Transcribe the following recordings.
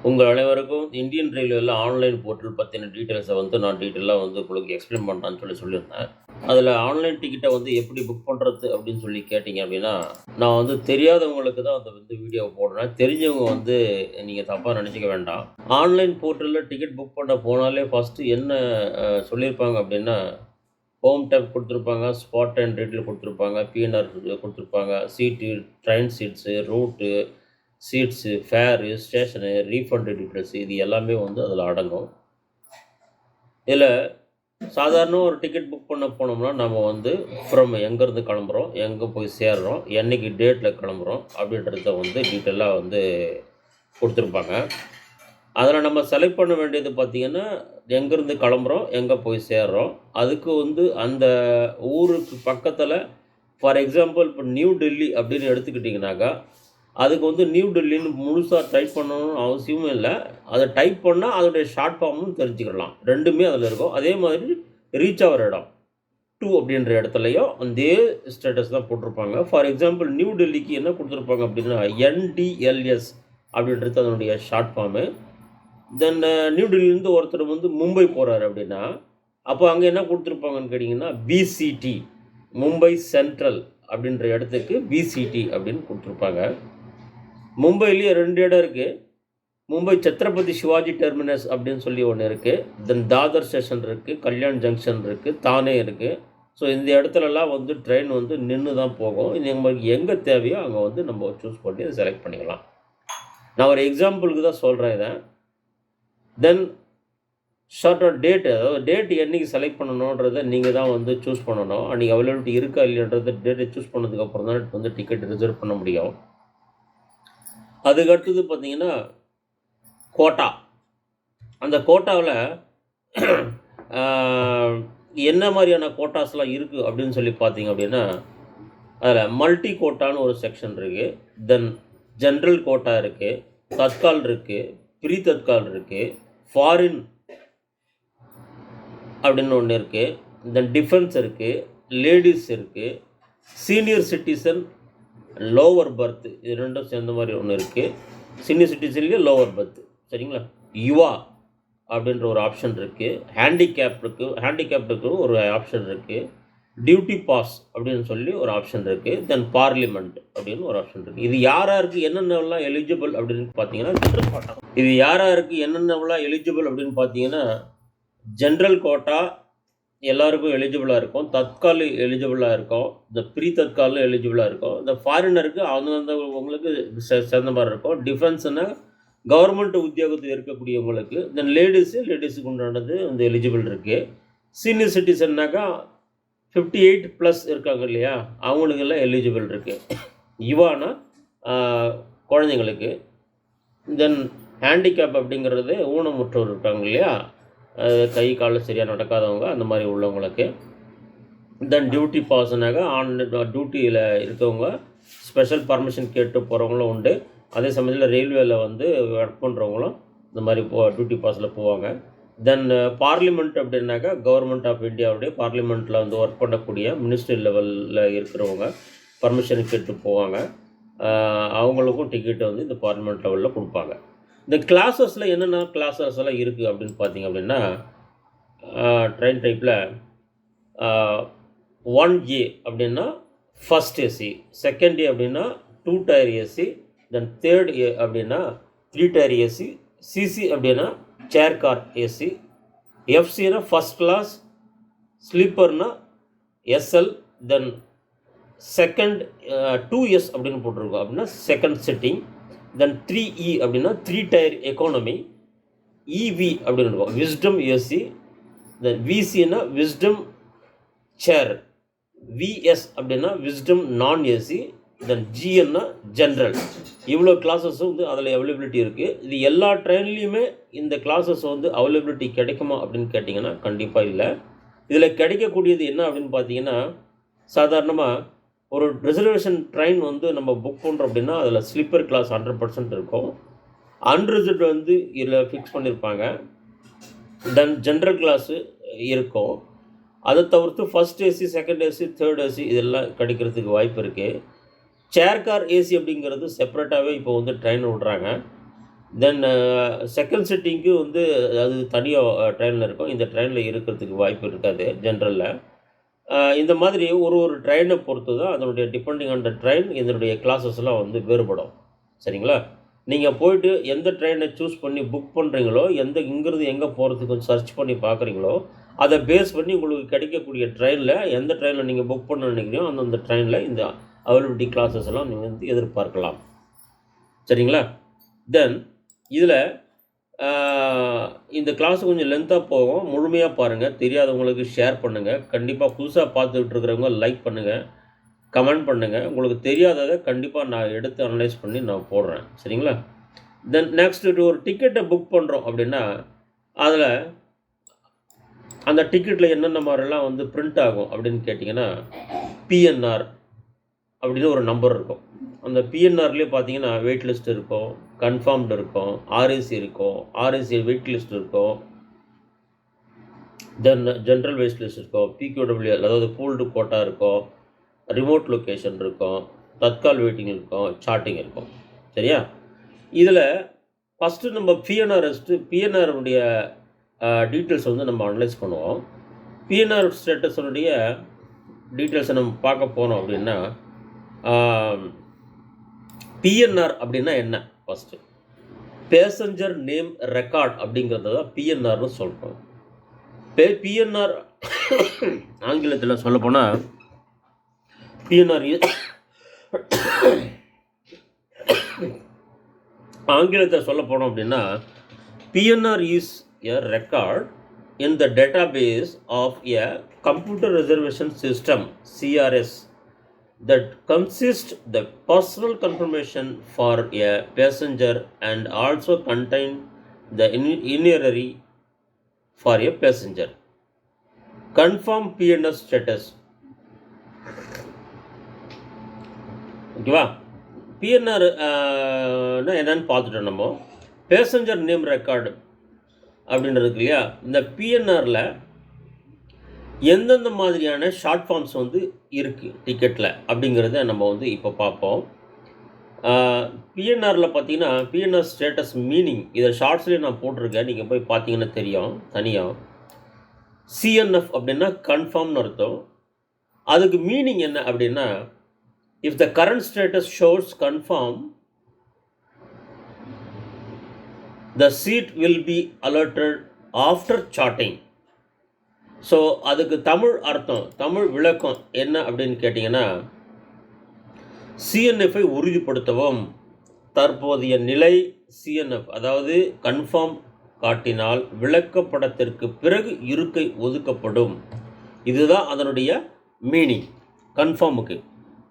உங்கள் அனைவருக்கும் இந்தியன் ரயில்வேல ஆன்லைன் போர்ட்டல் பற்றின டீட்டெயில்ஸை நான் டீட்டெயிலாக உங்களுக்கு எக்ஸ்பிளைன் பண்ணுறான்னு சொல்லியிருந்தேன். அதில் ஆன்லைன் டிக்கெட்டை எப்படி புக் பண்ணுறது அப்படின்னு கேட்டிங்க அப்படின்னா, நான் தெரியாதவங்களுக்கு தான் அந்த வீடியோவை போடுறேன். தெரிஞ்சவங்க நீங்கள் தப்பாக நினச்சிக்க வேண்டாம். ஆன்லைன் போர்ட்டலில் டிக்கெட் புக் பண்ண போனாலே ஃபஸ்ட்டு என்ன சொல்லியிருப்பாங்க அப்படின்னா, ஹோம் டேப் கொடுத்துருப்பாங்க, ஸ்பாட் அண்ட் ரேட்டில் கொடுத்துருப்பாங்க, பிஎன்ஆர் கொடுத்துருப்பாங்க, seat, train seats, route, seats, fare, station, refund details இது எல்லாமே அதில் அடங்கும். இதில் சாதாரண ஒரு டிக்கெட் புக் பண்ண போனோம்னா நம்ம ஃப்ரம் எங்கேருந்து கிளம்புறோம், எங்கே போய் சேர்றோம், என்றைக்கு டேட்டில் கிளம்புறோம் அப்படின்றத டீட்டெயிலாக கொடுத்துருப்பாங்க. அதில் நம்ம செலக்ட் பண்ண வேண்டியது பார்த்திங்கன்னா, எங்கேருந்து கிளம்புறோம், எங்கே போய் சேர்றோம், அதுக்கு அந்த ஊருக்கு பக்கத்தில் ஃபார் எக்ஸாம்பிள் இப்போ நியூ டெல்லி அப்படின்னு எடுத்துக்கிட்டிங்கனாக்கா, அதுக்கு நியூ டெல்லின்னு முழுசாக டைப் பண்ணணும்னு அவசியமும் இல்லை. அதை டைப் பண்ணால் அதோடைய ஷார்ட் ஃபார்மும் தெரிஞ்சுக்கலாம். ரெண்டுமே அதில் இருக்கும். அதே மாதிரி ரீச் ஆகிற இடம் டூ அப்படின்ற இடத்துலையும் அதே ஸ்டேட்டஸ் தான் போட்டிருப்பாங்க. ஃபார் எக்ஸாம்பிள் நியூ டெல்லிக்கு என்ன கொடுத்துருப்பாங்க அப்படின்னா என்டிஎல்எஸ் அப்படின்றது அதனுடைய ஷார்ட் ஃபார்மு. தென் நியூ டெல்லியிலேருந்து ஒருத்தர் மும்பை போகிறாரு அப்படின்னா, அப்போ அங்கே என்ன கொடுத்துருப்பாங்கன்னு கேட்டிங்கன்னா பிசிடி, மும்பை சென்ட்ரல் அப்படின்ற இடத்துக்கு பிசிடி அப்படின்னு கொடுத்துருப்பாங்க. மும்பையிலேயே 2 இடம் இருக்குது. மும்பை சத்ரபதி சிவாஜி டெர்மினஸ் அப்படின்னு சொல்லி ஒன்று இருக்குது. தென் தாதர் ஸ்டேஷன் இருக்குது, கல்யாண் ஜங்ஷன் இருக்குது, தானே இருக்குது. ஸோ இந்த இடத்துலலாம் ட்ரெயின் நின்று தான் போகும். இது நம்மளுக்கு எங்கே தேவையோ அங்கே நம்ம சூஸ் பண்ணி அதை செலக்ட் பண்ணிக்கலாம். நான் ஒரு எக்ஸாம்பிளுக்கு தான் சொல்கிறேன் இதை. தென் ஷார்ட்டாக டேட்டு, அதாவது டேட் என்றைக்கு செலக்ட் பண்ணணுன்றதை நீங்கள் தான் சூஸ் பண்ணணும். அன்றைக்கி அவைலபிலிட்டி இருக்கா இல்லைன்றது டேட்டை சூஸ் பண்ணதுக்கப்புறம் தான் டிக்கெட் ரிசர்வ் பண்ண முடியும். அதுக்கடுத்தது பார்த்திங்கன்னா கோட்டா. அந்த கோட்டாவில் என்ன மாதிரியான கோட்டாஸ்லாம் இருக்குது அப்படின்னு பார்த்திங்க அப்படின்னா, அதில் மல்டி கோட்டான்னு ஒரு செக்ஷன் இருக்குது. தென் ஜென்ரல் கோட்டா இருக்குது, தத்கால் இருக்குது, ப்ரீ தத்கால் இருக்குது, ஃபாரின் அப்படின்னு ஒன்று இருக்குது, தென் டிஃபென்ஸ் இருக்குது, லேடிஸ் இருக்குது, சீனியர் சிட்டிசன், லோவர் பர்த்து, இது ரெண்டும் சேர்ந்த மாதிரி ஒன்று இருக்குது. சீனியர் சிட்டிசன்லேயே லோவர் பர்த்து, சரிங்களா. யுவா அப்படின்ற ஒரு ஆப்ஷன் இருக்குது. ஹேண்டிகேப்டுக்கு ஒரு ஆப்ஷன் இருக்குது. டியூட்டி பாஸ் அப்படின்னு சொல்லி ஒரு ஆப்ஷன் இருக்குது. தென் பார்லிமெண்ட் அப்படின்னு ஒரு ஆப்ஷன் இருக்குது. இது யாராருக்கு என்னென்னலாம் எலிஜிபிள் அப்படின்னு பார்த்தீங்கன்னா, இது யாராருக்கு என்னென்னலாம் எலிஜிபிள் அப்படின்னு பார்த்தீங்கன்னா, ஜென்ரல் கோட்டா எல்லாருக்கும் எலிஜிபிளாக இருக்கும், தற்கால் எலிஜிபிளாக இருக்கும், இந்த ப்ரீ தற்காலும் எலிஜிபிளாக இருக்கும், இந்த ஃபாரினருக்கு அவங்களுக்கு சேர்ந்த மாதிரி இருக்கும். டிஃபென்ஸ்னால் கவர்மெண்ட் உத்தியோகத்தில் இருக்கக்கூடியவங்களுக்கு, தென் லேடிஸுக்கு உண்டானது எலிஜிபிள் இருக்குது. சீனியர் சிட்டிசன்னாக்கா 58+ இருக்காங்க இல்லையா, அவங்களுக்கெல்லாம் எலிஜிபிள் இருக்குது. யுவானா குழந்தைங்களுக்கு. தென் ஹேண்டிகேப் அப்படிங்கிறது ஊனமுற்றோர் இருக்காங்க இல்லையா, கை காலில் சரியாக நடக்காதவங்க, அந்த மாதிரி உள்ளவங்களுக்கு. தென் டியூட்டி பாஸ்னாக டியூட்டியில் இருக்கவங்க, ஸ்பெஷல் பர்மிஷன் கேட்டு போகிறவங்களும் உண்டு. அதே சமயத்தில் ரயில்வேயில் ஒர்க் பண்ணுறவங்களும் இந்த மாதிரி டியூட்டி பாஸில் போவாங்க. தென் பார்லிமெண்ட் அப்படின்னாக்கா கவர்மெண்ட் ஆஃப் இந்தியாவுடைய பார்லிமெண்ட்டில் ஒர்க் பண்ணக்கூடிய மினிஸ்ட்ரி லெவலில் இருக்கிறவங்க பர்மிஷன் கேட்டு போவாங்க. அவங்களுக்கும் டிக்கெட்டு இந்த பார்லிமெண்ட் லெவலில் கொடுப்பாங்க. இந்த கிளாஸஸில் என்னென்ன கிளாஸஸ் எல்லாம் இருக்குது அப்படின்னு பார்த்திங்க அப்படின்னா, ட்ரெயின் டைப்பில் 1A அப்படின்னா ஃபஸ்ட் ஏசி, செகண்ட் ஏ அப்படின்னா 2 tier AC, then third A அப்படின்னா 3 டயர் ஏசி, சிசி அப்படின்னா சேர் கார் ஏசி, எஃப்சினா ஃபஸ்ட் கிளாஸ், ஸ்லீப்பர்னா எஸ்எல், தென் செகண்ட் 2S அப்படின்னு போட்டிருக்கோம் அப்படின்னா செகண்ட் சிட்டிங், தென் 3E அப்படின்னா 3 டயர் எக்கானமி, இவி அப்படின்னு இருக்கும் விஸ்டம் ஏசி, தென் விசின்னா விஸ்டம் சேர், விஎஸ் அப்படின்னா விஸ்டம் நான் ஏசி, தென் ஜிஎன்னா ஜென்ரல். இவ்வளோ கிளாஸஸும் அதில் அவைலபிலிட்டி இருக்குது. இது எல்லா ட்ரெயின்லேயுமே இந்த கிளாஸஸ் அவைலபிலிட்டி கிடைக்குமா அப்படின்னு கேட்டிங்கன்னா கண்டிப்பாக இல்லை. இதில் கிடைக்கக்கூடியது என்ன அப்படின்னு பார்த்தீங்கன்னா, சாதாரணமாக ஒரு ரிசர்வேஷன் ட்ரெயின் நம்ம புக் பண்ணுறோம் அப்படின்னா அதில் ஸ்லீப்பர் கிளாஸ் 100% இருக்கும். அன்ரிசர்வ்டு இதில் ஃபிக்ஸ் பண்ணியிருப்பாங்க. தென் ஜென்ரல் கிளாஸு இருக்கும். அதை தவிர்த்து first AC, second AC, third AC இதெல்லாம் கிடைக்கிறதுக்கு வாய்ப்பு இருக்குது. சேர் கார் ஏசி அப்படிங்கிறது செப்பரேட்டாகவே இப்போ வந்து ட்ரெயின் விட்றாங்க. தென் செகண்ட் சிட்டிங்க்கு வந்து அது தனியாக ட்ரெயினில் இருக்கும். இந்த ட்ரெயினில் இருக்கிறதுக்கு வாய்ப்பு இருக்காது ஜென்ரலில். இந்த மாதிரி ஒரு ஒரு ட்ரெயினை பொறுத்து தான் அதனுடைய டிபெண்டிங் ஆன் த ட்ரெயின் இதனுடைய கிளாஸஸ்லாம் வந்து வேறுபடும். சரிங்களா? நீங்கள் போயிட்டு எந்த ட்ரெயினை சூஸ் பண்ணி புக் பண்ணுறீங்களோ, இங்கேருந்து எங்கே போகிறதுக்கு சர்ச் பண்ணி பார்க்குறீங்களோ, அதை பேஸ் பண்ணி உங்களுக்கு கிடைக்கக்கூடிய ட்ரெயினில் எந்த ட்ரெயினில் நீங்கள் புக் பண்ண நினைக்கிறீங்களோ அந்தந்த ட்ரெயினில் இந்த அவைலபிலிட்டி கிளாஸஸ் எல்லாம் நீங்கள் வந்து எதிர்பார்க்கலாம். சரிங்களா? தென் இதில் இந்த கிளாஸ் கொஞ்சம் லென்த்தாக போகும். முழுமையாக பாருங்கள். தெரியாதவங்களுக்கு ஷேர் பண்ணுங்கள். கண்டிப்பாக புதுசாக பார்த்துக்கிட்டு இருக்கிறவங்க லைக் பண்ணுங்கள், கமெண்ட் பண்ணுங்கள். உங்களுக்கு தெரியாததை கண்டிப்பாக நான் எடுத்து அனலைஸ் பண்ணி நான் போடுறேன். சரிங்களா? தென் நெக்ஸ்ட்டு ஒரு டிக்கெட்டை புக் பண்ணுறோம் அப்படின்னா, அதில் அந்த டிக்கெட்டில் என்னென்ன மாதிரிலாம் வந்து பிரிண்ட் ஆகும் அப்படின்னு கேட்டிங்கன்னா, PNR அப்படின்னு ஒரு நம்பர் இருக்கும். அந்த பிஎன்ஆர்லேயே பார்த்தீங்கன்னா வெயிட் லிஸ்ட் இருக்கும், கன்ஃபார்ம்டு இருக்கும், ஆர்ஏசி இருக்கும், ஆர்ஏசி வெயிட் லிஸ்ட் இருக்கும், தென் ஜென்ரல் வெயிட் லிஸ்ட் இருக்கும், பிக்யூடபிள்யூஎல் அதாவது பூல்டு கோட்டா இருக்கும், ரிமோட் லொக்கேஷன் இருக்கும், தத்கால் வெயிட்டிங் இருக்கும், சார்ட்டிங் இருக்கும். சரியா? இதில் ஃபஸ்ட்டு நம்ம பிஎன்ஆருடைய டீட்டெயில்ஸ் வந்து நம்ம அனலைஸ் பண்ணுவோம். பிஎன்ஆர் ஸ்டேட்டஸனுடைய டீட்டெயில்ஸை நம்ம பார்க்க போனோம் அப்படின்னா, PNR அப்படின்னா என்ன? ஃபஸ்ட்டு பேசஞ்சர் நேம் ரெக்கார்ட் அப்படிங்கிறத தான் PNRனு சொல்கிறோம். PNR ஆங்கிலத்தில் சொல்லப்போனால் PNR ஆங்கிலத்தில் சொல்ல போனோம் அப்படின்னா, PNR is a record in the database of a computer reservation system CRS that consists the personal confirmation for a passenger and also contain the itinerary for a passenger. Confirm PNR status. ஓகேவா? PNR என்னன்னு பார்த்துட்டோம். நம்ம passenger name record அப்படின்றது இல்லையா? இந்த PNRல எந்தெந்த மாதிரியான short forms வந்து இருக்குது டிக்கெட்டில் அப்படிங்கிறத நம்ம வந்து இப்போ பார்ப்போம். PNRல பார்த்தீங்கன்னா PNR ஸ்டேட்டஸ் மீனிங் இதை ஷார்ட்ஸ்லேயே நான் போட்டிருக்கேன். நீங்கள் போய் பார்த்தீங்கன்னா தெரியும் தனியாக. CNF அப்படின்னா கன்ஃபார்ம்னு அர்த்தம். அதுக்கு மீனிங் என்ன அப்படின்னா, if the current status shows confirm the seat will be alerted after charting. So அதுக்கு தமிழ் அர்த்தம், தமிழ் விளக்கம் என்ன அப்படின்னு கேட்டிங்கன்னா, CNFஐ உறுதிப்படுத்தவும் தற்போதைய நிலை CNF அதாவது கன்ஃபார்ம் காட்டினால் விளக்கப்படத்திற்கு பிறகு இருக்கை ஒதுக்கப்படும். இதுதான் அதனுடைய மீனிங் கன்ஃபார்முக்கு.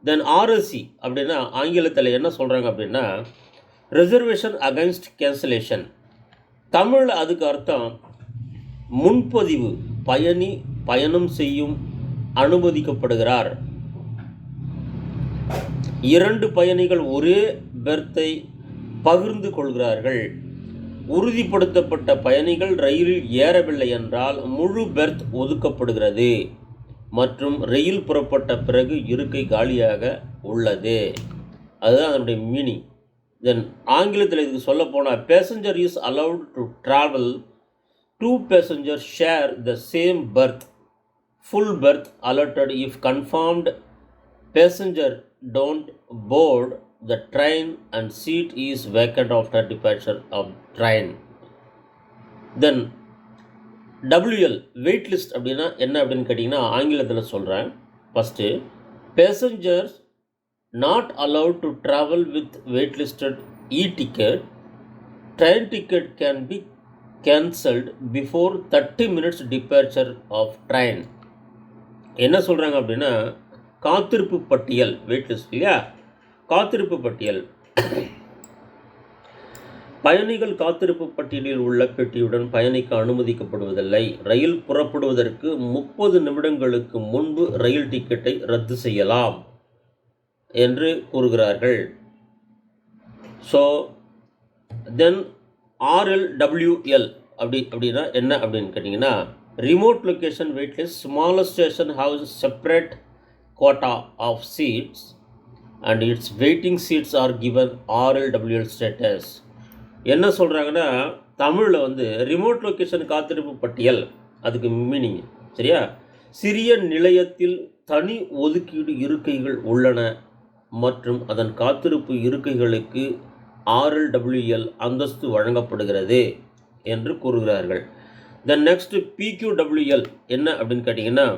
தென் RSC அப்படின்னா ஆங்கிலத்தில் என்ன சொல்கிறாங்க அப்படின்னா, ரிசர்வேஷன் அகைன்ஸ்ட் கேன்சலேஷன். தமிழில் அதுக்கு அர்த்தம் முன்பதிவு, பயணி பயணம் செய்யும் அனுமதிக்கப்படுகிறார். 2 பயணிகள் ஒரே பெர்த்தை பகிர்ந்து கொள்கிறார்கள். உறுதிப்படுத்தப்பட்ட பயணிகள் ரயிலில் ஏறவில்லை என்றால் முழு பெர்த் ஒதுக்கப்படுகிறது மற்றும் ரயில் புறப்பட்ட பிறகு இருக்கை காலியாக உள்ளது. அதுதான் அதனுடைய மீனிங். தென் ஆங்கிலத்தில் இதுக்கு சொல்ல போனால், passenger is allowed to travel, 2 passengers share the same berth, full berth alerted if confirmed passenger don't board the train and seat is vacant after departure of train. Then WL wait list அப்படின்னா என்ன அப்படின்னு கேட்டிங்கன்னா ஆங்கிலத்தில் சொல்கிறேன். First passengers not allowed to travel with waitlisted e-ticket. Train ticket can be cancelled before 30 minutes departure of train. என்ன சொல்கிறாங்க அப்படின்னா, காத்திருப்பு பட்டியல் வெயிட் லிஸ்ட் இல்லையா, காத்திருப்பு பட்டியல். பயணிகள் காத்திருப்பு பட்டியலில் உள்ள பெட்டியுடன் பயணிக்க அனுமதிக்கப்படுவதில்லை. ரயில் புறப்படுவதற்கு 30 நிமிடங்களுக்கு முன்பு ரயில் டிக்கெட்டை ரத்து செய்யலாம் என்று கூறுகிறார்கள். ஸோ தென் RLWL அப்படின்னா என்ன அப்படின்னு கேட்டிங்கன்னா, remote location waitlist, smaller station have separate quota of seats and its waiting seats are given RLWL status. என்ன சொல்கிறாங்கன்னா, தமிழில் வந்து ரிமோட் லொக்கேஷன் காத்திருப்பு பட்டியல், அதுக்கு மீனிங் சரியா, சிறிய நிலையத்தில் தனி ஒதுக்கீடு இருக்கைகள் உள்ளன மற்றும் அதன் காத்திருப்பு இருக்கைகளுக்கு RLWL அந்தஸ்து வழங்கப்படுகிறது என்று கூறுகிறார்கள். த நெக்ஸ்ட் PQWL என்ன அப்படின்னு கேட்டிங்கன்னா,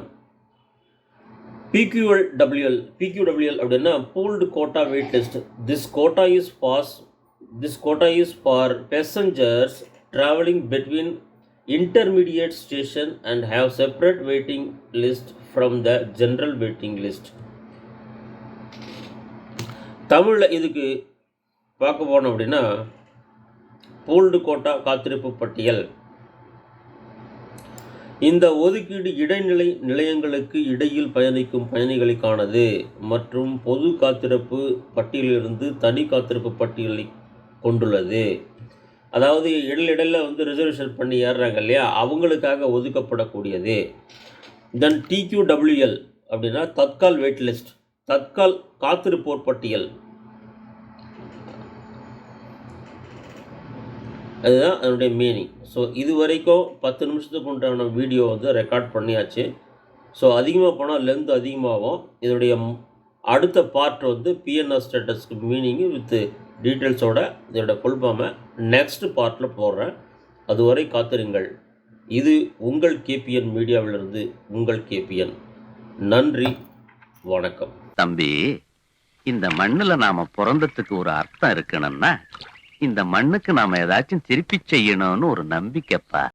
PQWL அப்படின்னா pooled quota wait list. This quota is for passengers travelling between intermediate station and have separate waiting list from the general waiting list. தமிழில் இதுக்கு பார்க்க போனோம் அப்படின்னா, பூல்டு கோட்டா காத்திருப்பு பட்டியல், இந்த ஒதுக்கீடு இடைநிலை நிலையங்களுக்கு இடையில் பயணிக்கும் பயணிகளுக்கானது மற்றும் பொது காத்திருப்பு பட்டியலிலிருந்து தனி காத்திருப்பு பட்டியலை கொண்டுள்ளது. அதாவது இடையில வந்து ரிசர்வேஷன் பண்ணி ஏறுறாங்க இல்லையா, அவங்களுக்காக ஒதுக்கப்படக்கூடியது. தென் TQWL அப்படின்னா தற்கால் வெயிட் லிஸ்ட், தற்கால் காத்திருப்போர் பட்டியல், அதுதான் அதனுடைய மீனிங். ஸோ இது வரைக்கும் 10 நிமிஷத்துக்கு உண்டான வீடியோ வந்து ரெக்கார்ட் பண்ணியாச்சு. ஸோ அதிகமாக போனால் லென்த் அதிகமாகும். இதனுடைய அடுத்த பார்ட் வந்து PNR ஸ்டேட்டஸ்க்கு மீனிங்கு வித் டீட்டெயில்ஸோட இதோட ஃபுல் ஃபார்மை நெக்ஸ்ட் பார்ட்டில் போடுறேன். அதுவரை காத்திருங்கள். இது உங்கள் KPN மீடியாவிலிருந்து உங்கள் KPN. நன்றி, வணக்கம். தம்பி, இந்த மண்ணுல நாம பிறந்ததுக்கு ஒரு அர்த்தம் இருக்கணும்னா இந்த மண்ணுக்கு நாம ஏதாச்சும் திருப்பி செய்யணும்னு ஒரு நம்பிக்கைப்பா.